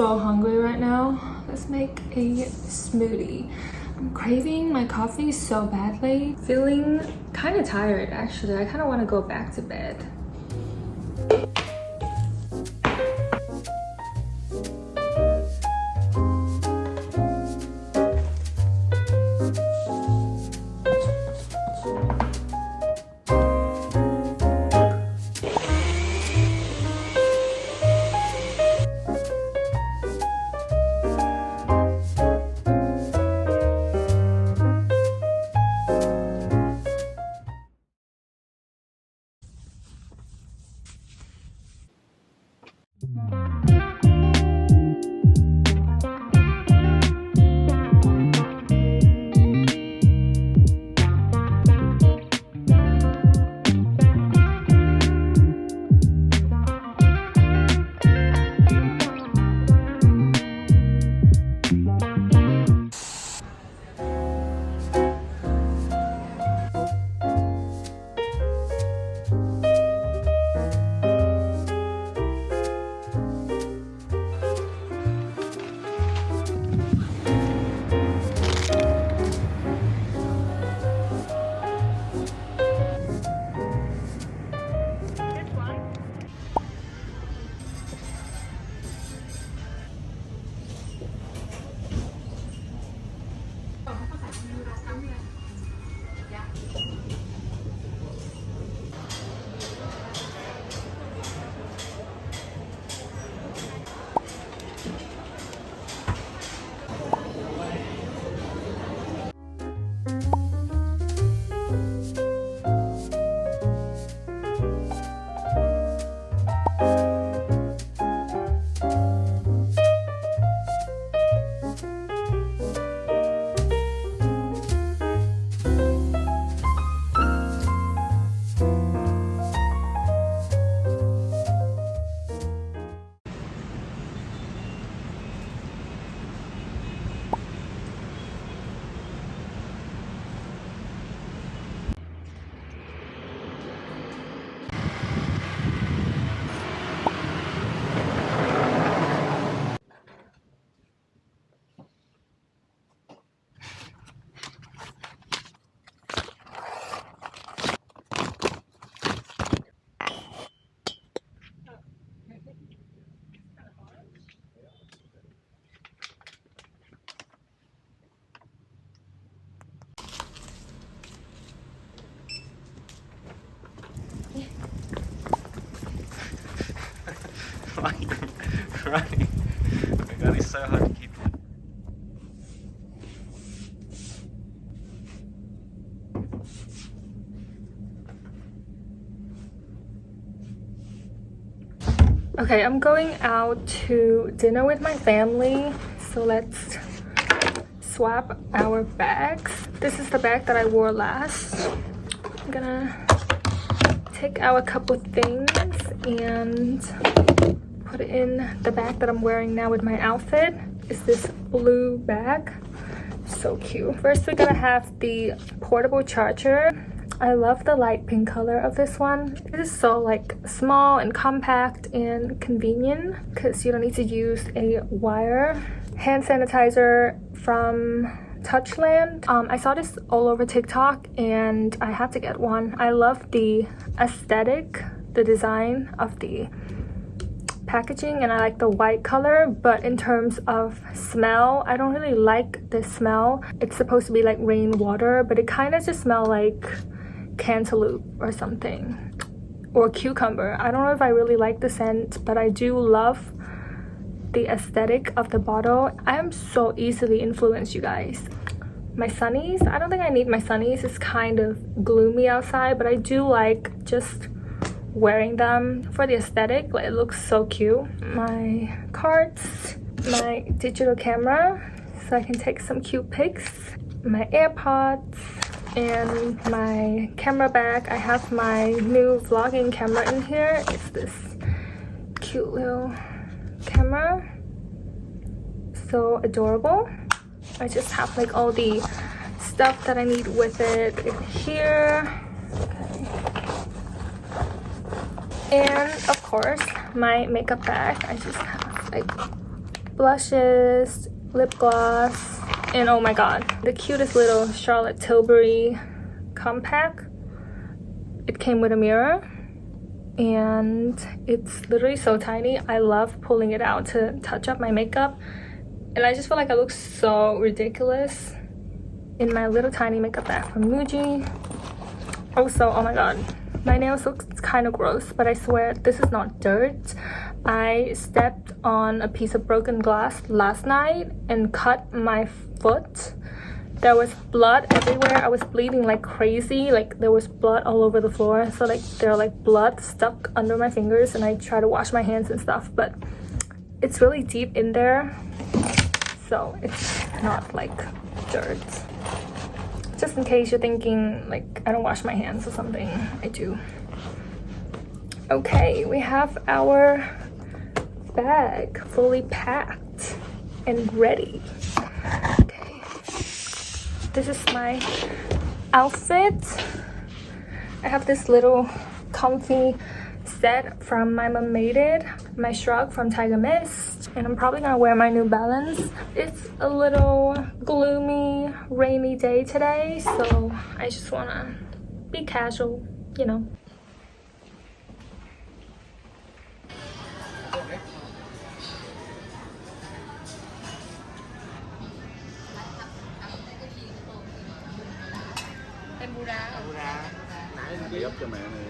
so hungry right now. Let's make a smoothie. I'm craving my coffee so badly. Feeling kind of tired actually. I kind of want to go back to bed. Running. My God, it's so hard to keep. Okay, I'm going out to dinner with my family, so let's swap our bags. This is the bag that I wore last. I'm gonna take out a couple things and put it in the bag that I'm wearing now with my outfit. It's this blue bag. So cute. First, we're gonna have the portable charger. I love the light pink color of this one. It is so like small and compact and convenient because you don't need to use a wire. Hand sanitizer from Touchland. I saw this all over TikTok and I had to get one. I love the aesthetic, the design of the packaging, and I like the white color, but in terms of smell, I don't really like the smell. It's supposed to be like rainwater, but it kind of just smells like cantaloupe or something, or cucumber. I don't know if I really like the scent, but I do love the aesthetic of the bottle. I am so easily influenced, you guys. My sunnies, I don't think I need my sunnies. It's kind of gloomy outside, but I do like just wearing them for the aesthetic. Like, it looks so cute. My cards, my digital camera so I can take some cute pics, my AirPods, and my camera bag. I have my new vlogging camera in here. It's this cute little camera, so adorable. I just have like all the stuff that I need with it in here. Okay. And of course my makeup bag. I just have like blushes, lip gloss, and oh my god, the cutest little Charlotte Tilbury compact. It came with a mirror and it's literally so tiny. I love pulling it out to touch up my makeup, and I just feel like I look so ridiculous in my little tiny makeup bag from Muji. Also, oh my god, my nails look kind of gross, but I swear this is not dirt. I stepped on a piece of broken glass last night and cut my foot. There was blood everywhere. I was bleeding like crazy. Like there was blood all over the floor. So like there are like blood stuck under my fingers, and I try to wash my hands and stuff, but it's really deep in there. So it's not like dirt. Just in case you're thinking like I don't wash my hands or something, I do. Okay, we have our bag fully packed and ready. Okay, this is my outfit. I have this little comfy set from My Mom Made It, my shrug from Tiger Mist, and I'm probably gonna wear my New Balance. It's a little gloomy, rainy day today, so I just wanna be casual, you know. Đi ấp cho mẹ này.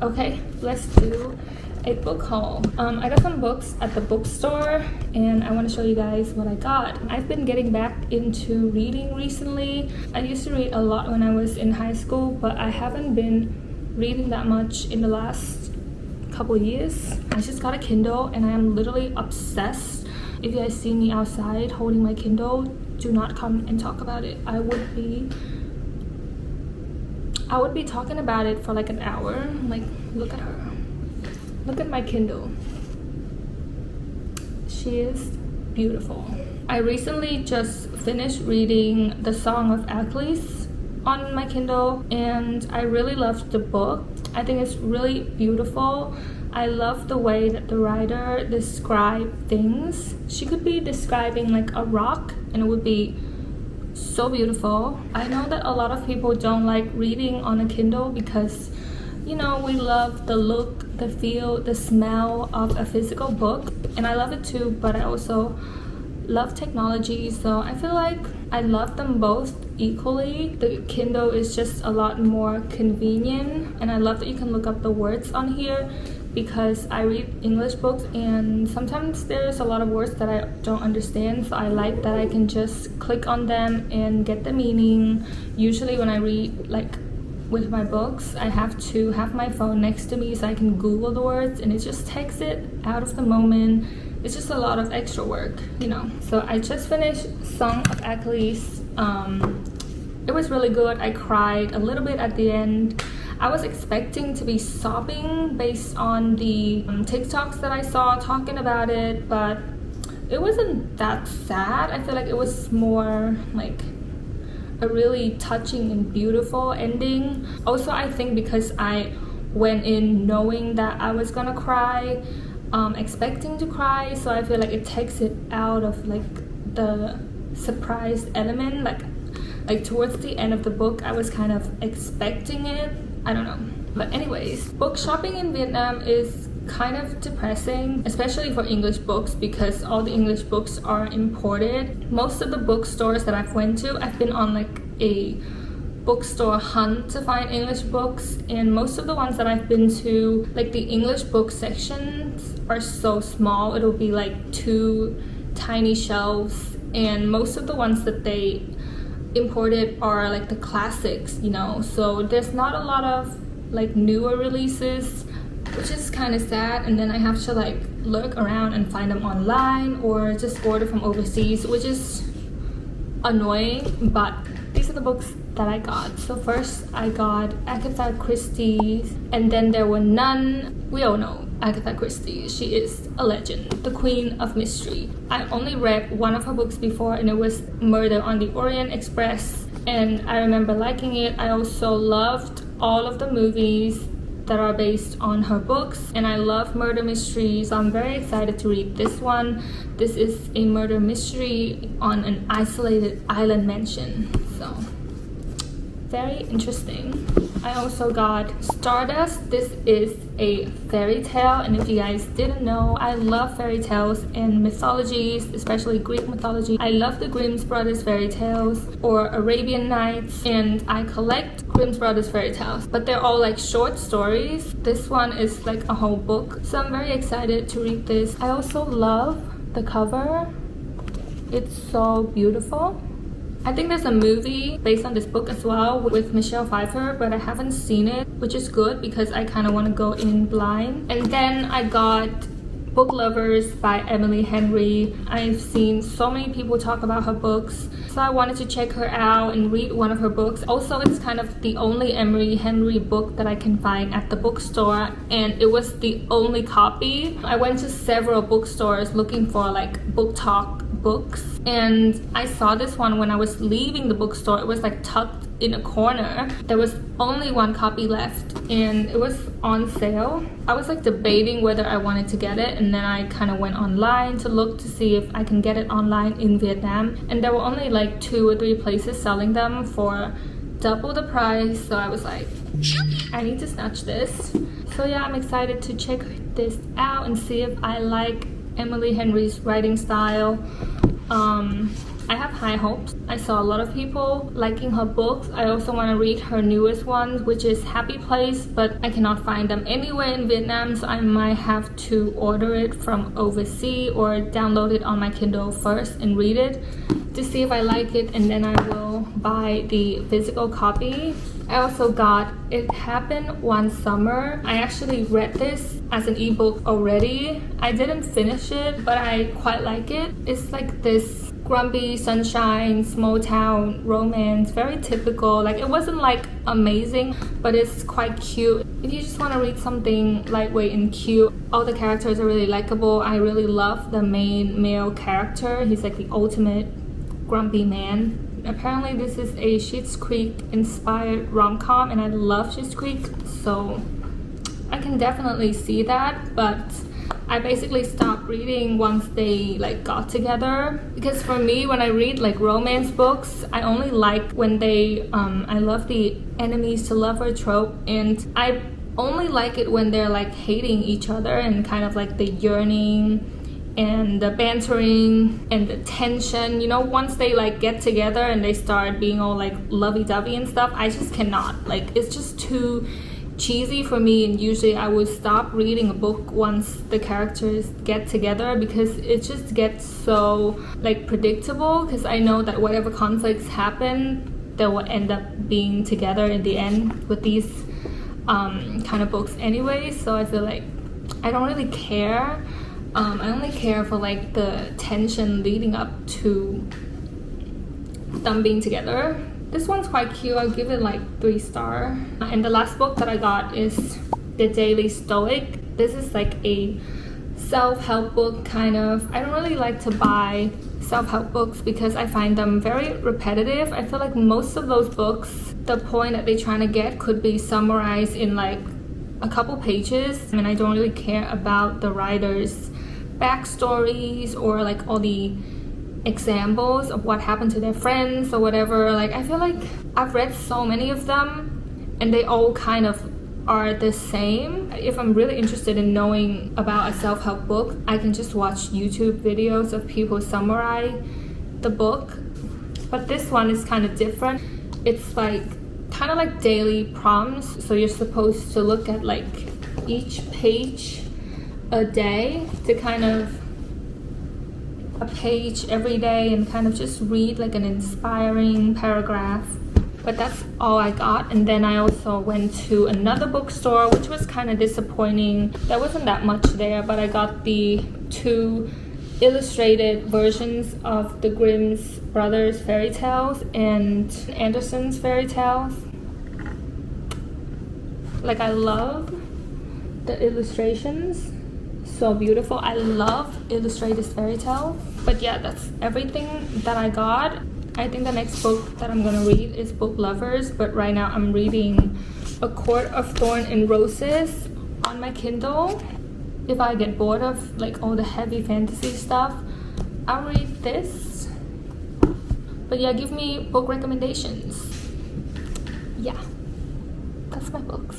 Okay, let's do a book haul. I got some books at the bookstore and I want to show you guys what I got. I've been getting back into reading recently. I used to read a lot when I was in high school, but I haven't been reading that much in the last couple years. I just got a Kindle and I am literally obsessed. If you guys see me outside holding my Kindle, do not come and talk about it. I would be talking about it for like an hour. Like, look at her. Look at my Kindle. She is beautiful. I recently just finished reading The Song of Achilles on my Kindle, and I really loved the book. I think it's really beautiful. I love the way that the writer described things. She could be describing like a rock and it would be so beautiful. I know that a lot of people don't like reading on a Kindle because, you know, we love the look, the feel, the smell of a physical book, and I love it too, but I also love technology, so I feel like I love them both equally. The Kindle is just a lot more convenient, and I love that you can look up the words on here because I read English books and sometimes there's a lot of words that I don't understand, so I like that I can just click on them and get the meaning. Usually when I read like with my books, I have to have my phone next to me so I can Google the words, and it just takes it out of the moment. It's just a lot of extra work, you know. So I just finished Song of Achilles. It was really good. I cried a little bit at the end. I was expecting to be sobbing based on the TikToks that I saw talking about it, but it wasn't that sad. I feel like it was more like a really touching and beautiful ending. Also, I think because I went in knowing that I was gonna cry, expecting to cry, so I feel like it takes it out of like the surprise element. Like towards the end of the book, I was kind of expecting it. I don't know. But anyways, book shopping in Vietnam is kind of depressing, especially for English books because all the English books are imported. Most of the bookstores that I've went to, I've been on like a bookstore hunt to find English books, and most of the ones that I've been to, like the English book sections are so small. It'll be like 2 tiny shelves, and most of the ones that they imported are like the classics, you know, so there's not a lot of like newer releases, which is kind of sad. And then I have to like look around and find them online or just order from overseas, which is annoying. But these are the books that I got. So first I got Agatha Christie, and then there were none. We all know Agatha Christie. She is a legend, the queen of mystery. I only read one of her books before, and it was Murder on the Orient Express, and I remember liking it. I also loved all of the movies that are based on her books, and I love murder mysteries, so I'm very excited to read this one. This is a murder mystery on an isolated island mansion, so very interesting. I also got Stardust. This is a fairy tale, and if you guys didn't know, I love fairy tales and mythologies, especially Greek mythology. I love the Grimm Brothers fairy tales or Arabian Nights, and I collect Grimm Brothers fairy tales, but they're all like short stories. This one is like a whole book, so I'm very excited to read this. I also love the cover. It's so beautiful. I think there's a movie based on this book as well with Michelle Pfeiffer, but I haven't seen it, which is good because I kind of want to go in blind. And then I got Book Lovers by Emily Henry. I've seen so many people talk about her books, so I wanted to check her out and read one of her books. Also, it's kind of the only Emily Henry book that I can find at the bookstore, and it was the only copy. I went to several bookstores looking for like book talk books, and I saw this one when I was leaving the bookstore. It was like tucked in a corner. There was only one copy left, and it was on sale. I was like debating whether I wanted to get it, and then I kind of went online to look to see if I can get it online in Vietnam, and there were only like 2 or 3 places selling them for double the price, so I was like, I need to snatch this. So yeah, I'm excited to check this out and see if I like Emily Henry's writing style. I have high hopes. I saw a lot of people liking her books. I also want to read her newest one, which is Happy Place, but I cannot find them anywhere in Vietnam, so I might have to order it from overseas or download it on my Kindle first and read it to see if I like it, and then I will buy the physical copy. I also got It Happened One Summer. I actually read this as an ebook already. I didn't finish it, but I quite like it. It's like this grumpy, sunshine, small town romance, very typical. Like, it wasn't like amazing, but it's quite cute. If you just want to read something lightweight and cute, all the characters are really likable. I really love the main male character. He's like the ultimate grumpy man. Apparently this is a Schitt's Creek inspired rom-com, and I love Schitt's Creek, so I can definitely see that. But I basically stopped reading once they like got together, because for me, when I read like romance books, I only like when they I love the enemies to lover trope, and I only like it when they're like hating each other, and kind of like the yearning and the bantering and the tension, you know. Once they like get together and they start being all like lovey-dovey and stuff, I just cannot. Like, it's just too cheesy for me, and usually I would stop reading a book once the characters get together, because it just gets so like predictable, because I know that whatever conflicts happen, they will end up being together in the end with these kind of books anyway. So I feel like I don't really care. I only care for like the tension leading up to them being together. This one's quite cute. I'll give it like 3 stars. And the last book that I got is The Daily Stoic. This is like a self-help book kind of. I don't really like to buy self-help books because I find them very repetitive. I feel like most of those books, the point that they're trying to get could be summarized in like a couple pages, and I don't really care about the writer's backstories or like all the examples of what happened to their friends or whatever. Like, I feel like I've read so many of them and they all kind of are the same. If I'm really interested in knowing about a self-help book, I can just watch YouTube videos of people summarize the book. But this one is kind of different. It's like kind of like daily prompts, so you're supposed to look at like each page a day, to kind of a page every day, and kind of just read like an inspiring paragraph. But that's all I got. And then I also went to another bookstore, which was kind of disappointing. There wasn't that much there, but I got the 2 illustrated versions of the Grimm's Brothers fairy tales and Andersen's fairy tales. Like, I love the illustrations, so beautiful. I love illustrated fairy tales. But yeah, that's everything that I got. I think the next book that I'm gonna read is Book Lovers, but right now I'm reading A Court of Thorn and Roses on my Kindle. If I get bored of like all the heavy fantasy stuff, I'll read this. But yeah, give me book recommendations. Yeah, that's my books.